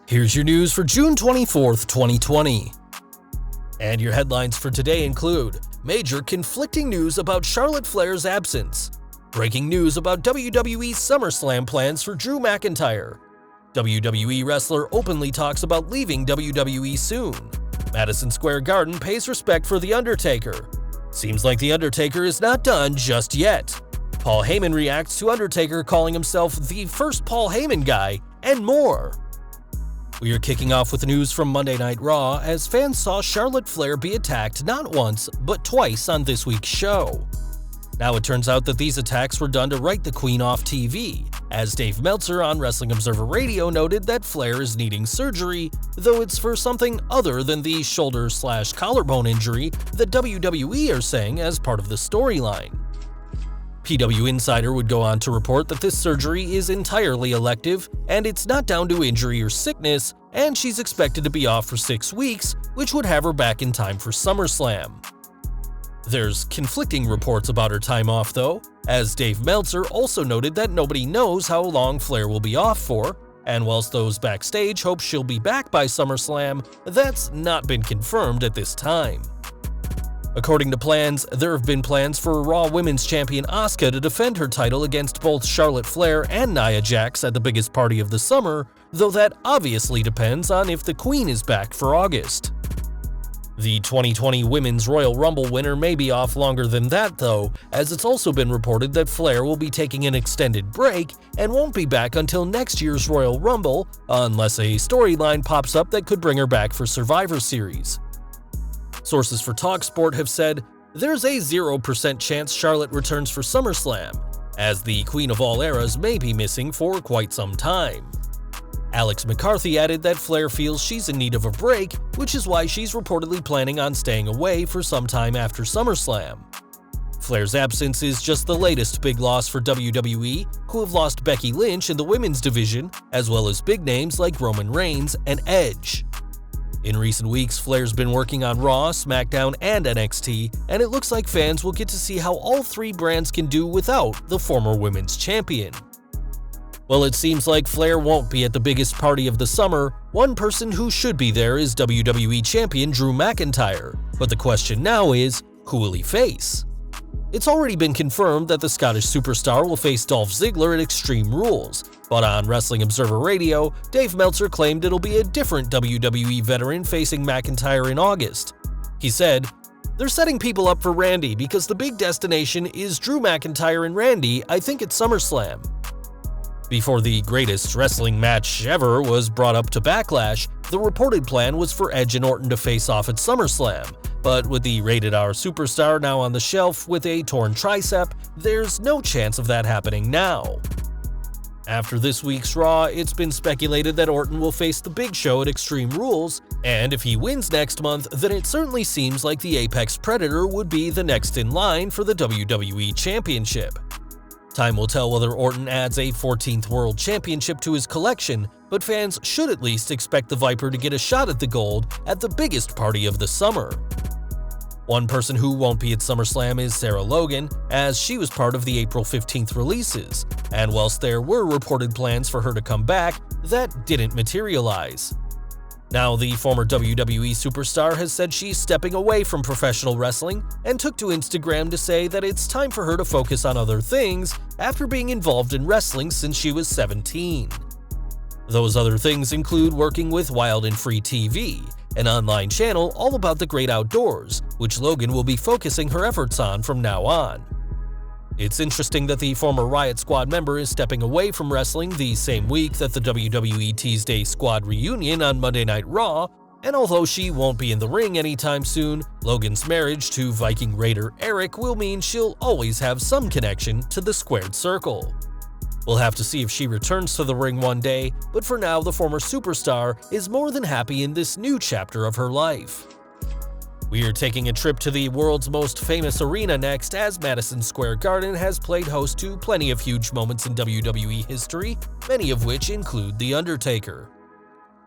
Here's your news for June 24th, 2020. And your headlines for today include major conflicting news about Charlotte Flair's absence, breaking news about WWE SummerSlam plans for Drew McIntyre, WWE wrestler openly talks about leaving WWE soon, Madison Square Garden pays respect for The Undertaker, seems like The Undertaker is not done just yet, Paul Heyman reacts to Undertaker calling himself the first Paul Heyman guy, and more. We are kicking off with news from Monday Night Raw as fans saw Charlotte Flair be attacked not once, but twice on this week's show. Now it turns out that these attacks were done to write the Queen off TV, as Dave Meltzer on Wrestling Observer Radio noted that Flair is needing surgery, though it's for something other than the shoulder/collarbone injury that WWE are saying as part of the storyline. PW Insider would go on to report that this surgery is entirely elective, and it's not down to injury or sickness, and she's expected to be off for 6 weeks, which would have her back in time for SummerSlam. There's conflicting reports about her time off though, as Dave Meltzer also noted that nobody knows how long Flair will be off for, and whilst those backstage hope she'll be back by SummerSlam, that's not been confirmed at this time. According to plans, there have been plans for Raw Women's Champion Asuka to defend her title against both Charlotte Flair and Nia Jax at the biggest party of the summer, though that obviously depends on if the Queen is back for August. The 2020 Women's Royal Rumble winner may be off longer than that though, as it's also been reported that Flair will be taking an extended break and won't be back until next year's Royal Rumble, unless a storyline pops up that could bring her back for Survivor Series. Sources for TalkSport have said, there's a 0% chance Charlotte returns for SummerSlam, as the Queen of All Eras may be missing for quite some time. Alex McCarthy added that Flair feels she's in need of a break, which is why she's reportedly planning on staying away for some time after SummerSlam. Flair's absence is just the latest big loss for WWE, who have lost Becky Lynch in the women's division, as well as big names like Roman Reigns and Edge. In recent weeks, Flair's been working on Raw, SmackDown, and NXT, and it looks like fans will get to see how all three brands can do without the former women's champion. Well, it seems like Flair won't be at the biggest party of the summer. One person who should be there is WWE Champion Drew McIntyre, but the question now is, who will he face? It's already been confirmed that the Scottish superstar will face Dolph Ziggler at Extreme Rules, but on Wrestling Observer Radio, Dave Meltzer claimed it'll be a different WWE veteran facing McIntyre in August. He said, "They're setting people up for Randy because the big destination is Drew McIntyre and Randy, I think at SummerSlam." Before the greatest wrestling match ever was brought up to Backlash, the reported plan was for Edge and Orton to face off at SummerSlam, but with the rated R superstar now on the shelf with a torn tricep, there's no chance of that happening now. After this week's Raw, it's been speculated that Orton will face the Big Show at Extreme Rules, and if he wins next month, then it certainly seems like the Apex Predator would be the next in line for the WWE Championship. Time will tell whether Orton adds a 14th World Championship to his collection, but fans should at least expect the Viper to get a shot at the gold at the biggest party of the summer. One person who won't be at SummerSlam is Sarah Logan, as she was part of the April 15th releases, and whilst there were reported plans for her to come back, that didn't materialize. Now, the former WWE superstar has said she's stepping away from professional wrestling and took to Instagram to say that it's time for her to focus on other things after being involved in wrestling since she was 17. Those other things include working with Wild and Free TV, an online channel all about the great outdoors, which Logan will be focusing her efforts on from now on. It's interesting that the former Riot Squad member is stepping away from wrestling the same week that the WWE Tuesday Squad reunion on Monday Night Raw, and although she won't be in the ring anytime soon, Logan's marriage to Viking Raider Eric will mean she'll always have some connection to the Squared Circle. We'll have to see if she returns to the ring one day, but for now the former superstar is more than happy in this new chapter of her life. We are taking a trip to the world's most famous arena next, as Madison Square Garden has played host to plenty of huge moments in WWE history, many of which include The Undertaker.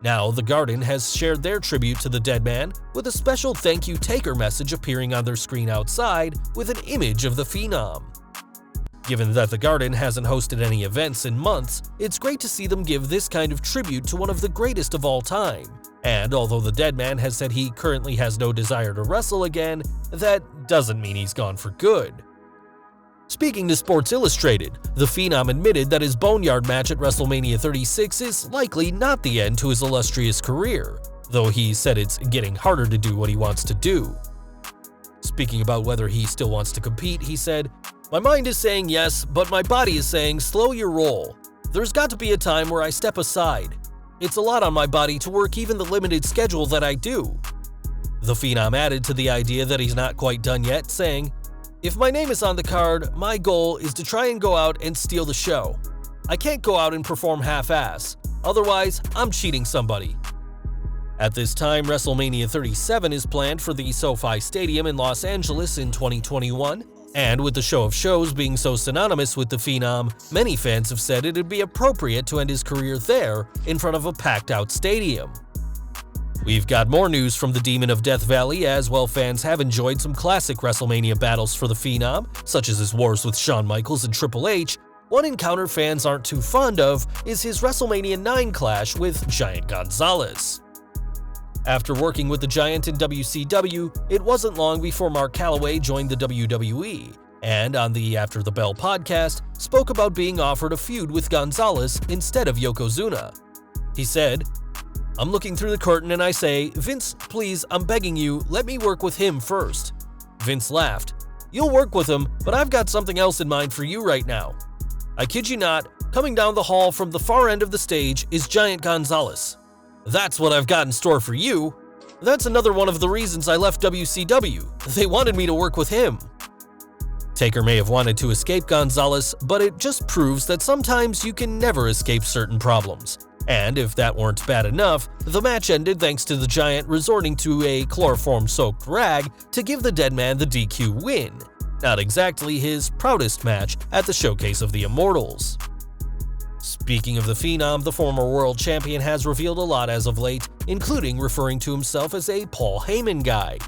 Now, the Garden has shared their tribute to the dead man with a special thank you Taker message appearing on their screen outside with an image of the Phenom. Given that the Garden hasn't hosted any events in months, it's great to see them give this kind of tribute to one of the greatest of all time. And although the dead man has said he currently has no desire to wrestle again, that doesn't mean he's gone for good. Speaking to Sports Illustrated, the Phenom admitted that his Boneyard match at WrestleMania 36 is likely not the end to his illustrious career, though he said it's getting harder to do what he wants to do. Speaking about whether he still wants to compete, he said, "My mind is saying yes, but my body is saying slow your roll. There's got to be a time where I step aside. It's a lot on my body to work even the limited schedule that I do." The Phenom added to the idea that he's not quite done yet, saying, "If my name is on the card, my goal is to try and go out and steal the show. I can't go out and perform half-ass, otherwise I'm cheating somebody." At this time, WrestleMania 37 is planned for the SoFi Stadium in Los Angeles in 2021, and with the show of shows being so synonymous with the Phenom, many fans have said it'd be appropriate to end his career there in front of a packed-out stadium. We've got more news from the Demon of Death Valley, as well fans have enjoyed some classic WrestleMania battles for the Phenom, such as his wars with Shawn Michaels and Triple H. One encounter fans aren't too fond of is his WrestleMania 9 clash with Giant Gonzalez. After working with the Giant in WCW, it wasn't long before Mark Calloway joined the WWE, and on the After the Bell podcast, spoke about being offered a feud with Gonzalez instead of Yokozuna. He said, "I'm looking through the curtain and I say, Vince, please, I'm begging you, let me work with him first." Vince laughed. "You'll work with him, but I've got something else in mind for you right now. I kid you not, coming down the hall from the far end of the stage is Giant Gonzalez. That's what I've got in store for you. That's another one of the reasons I left WCW. They wanted me to work with him." Taker may have wanted to escape Gonzalez, but it just proves that sometimes you can never escape certain problems. And if that weren't bad enough, the match ended thanks to the Giant resorting to a chloroform-soaked rag to give the dead man the DQ win. Not exactly his proudest match at the Showcase of the Immortals. Speaking of the Phenom, the former world champion has revealed a lot as of late, including referring to himself as a Paul Heyman guy.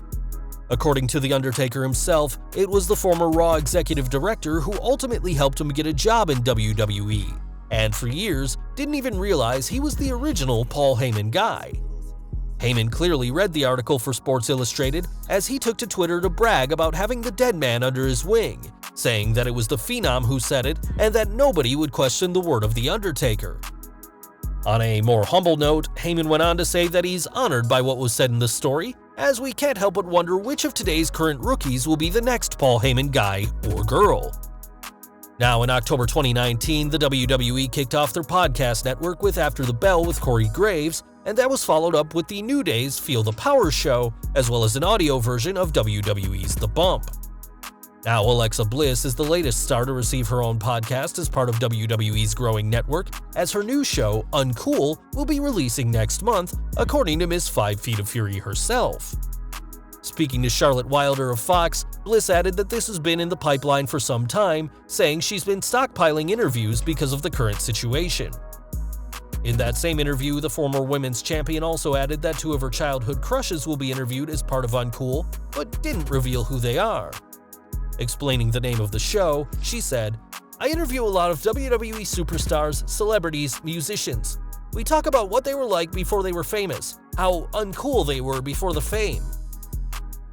According to The Undertaker himself, it was the former Raw executive director who ultimately helped him get a job in WWE, and for years didn't even realize he was the original Paul Heyman guy. Heyman clearly read the article for Sports Illustrated, as he took to Twitter to brag about having the dead man under his wing, saying that it was the Phenom who said it and that nobody would question the word of The Undertaker. On a more humble note, Heyman went on to say that he's honored by what was said in the story, as we can't help but wonder which of today's current rookies will be the next Paul Heyman guy or girl. Now, in October 2019, the WWE kicked off their podcast network with After the Bell with Corey Graves, and that was followed up with the New Day's Feel the Power show, as well as an audio version of WWE's The Bump. Now, Alexa Bliss is the latest star to receive her own podcast as part of WWE's growing network, as her new show, Uncool, will be releasing next month, according to Miss 5 Feet of Fury herself. Speaking to Charlotte Wilder of Fox, Bliss added that this has been in the pipeline for some time, saying she's been stockpiling interviews because of the current situation. In that same interview, the former women's champion also added that 2 of her childhood crushes will be interviewed as part of Uncool, but didn't reveal who they are. Explaining the name of the show, she said, "I interview a lot of WWE superstars, celebrities, musicians. We talk about what they were like before they were famous, how uncool they were before the fame."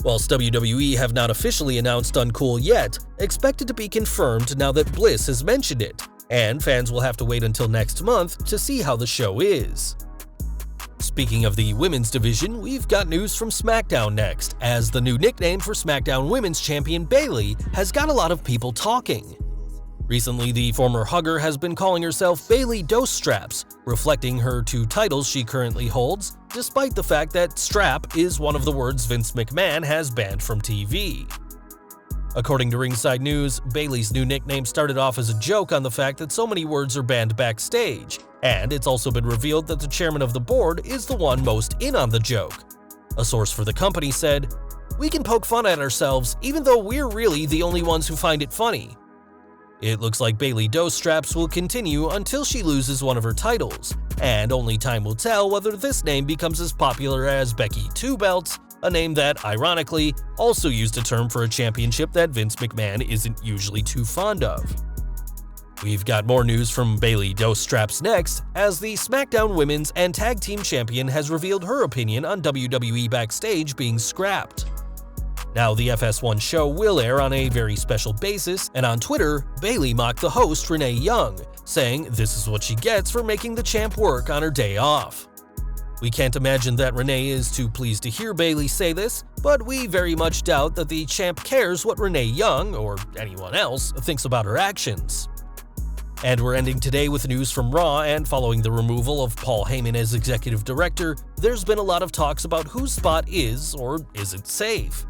Whilst WWE have not officially announced Uncool yet, expect it to be confirmed now that Bliss has mentioned it, and fans will have to wait until next month to see how the show is. Speaking of the women's division, we've got news from SmackDown next, as the new nickname for SmackDown Women's Champion Bayley has got a lot of people talking. Recently, the former hugger has been calling herself Bayley Dose Straps, reflecting her 2 titles she currently holds, despite the fact that strap is one of the words Vince McMahon has banned from TV. According to Ringside News, Bayley's new nickname started off as a joke on the fact that so many words are banned backstage, and it's also been revealed that the chairman of the board is the one most in on the joke. A source for the company said, "We can poke fun at ourselves even though we're really the only ones who find it funny." It looks like Bayley Dose Straps will continue until she loses one of her titles, and only time will tell whether this name becomes as popular as Becky Two Belts, a name that, ironically, also used a term for a championship that Vince McMahon isn't usually too fond of. We've got more news from Bayley Dos Straps next, as the SmackDown Women's and Tag Team Champion has revealed her opinion on WWE Backstage being scrapped. Now, the FS1 show will air on a very special basis, and on Twitter, Bayley mocked the host Renee Young, saying this is what she gets for making the champ work on her day off. We can't imagine that Renee is too pleased to hear Bayley say this, but we very much doubt that the champ cares what Renee Young, or anyone else, thinks about her actions. And we're ending today with news from Raw, and following the removal of Paul Heyman as executive director, there's been a lot of talks about whose spot is or isn't safe.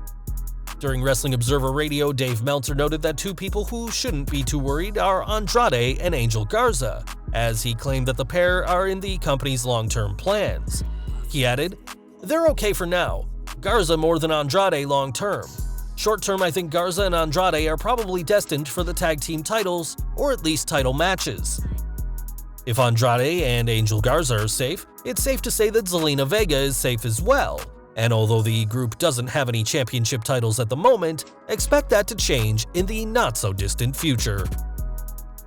During Wrestling Observer Radio, Dave Meltzer noted that two people who shouldn't be too worried are Andrade and Angel Garza, as he claimed that the pair are in the company's long-term plans. He added, "They're okay for now. Garza more than Andrade long-term. Short-term, I think Garza and Andrade are probably destined for the tag team titles, or at least title matches. If Andrade and Angel Garza are safe, it's safe to say that Zelina Vega is safe as well. And although the group doesn't have any championship titles at the moment, expect that to change in the not-so-distant future."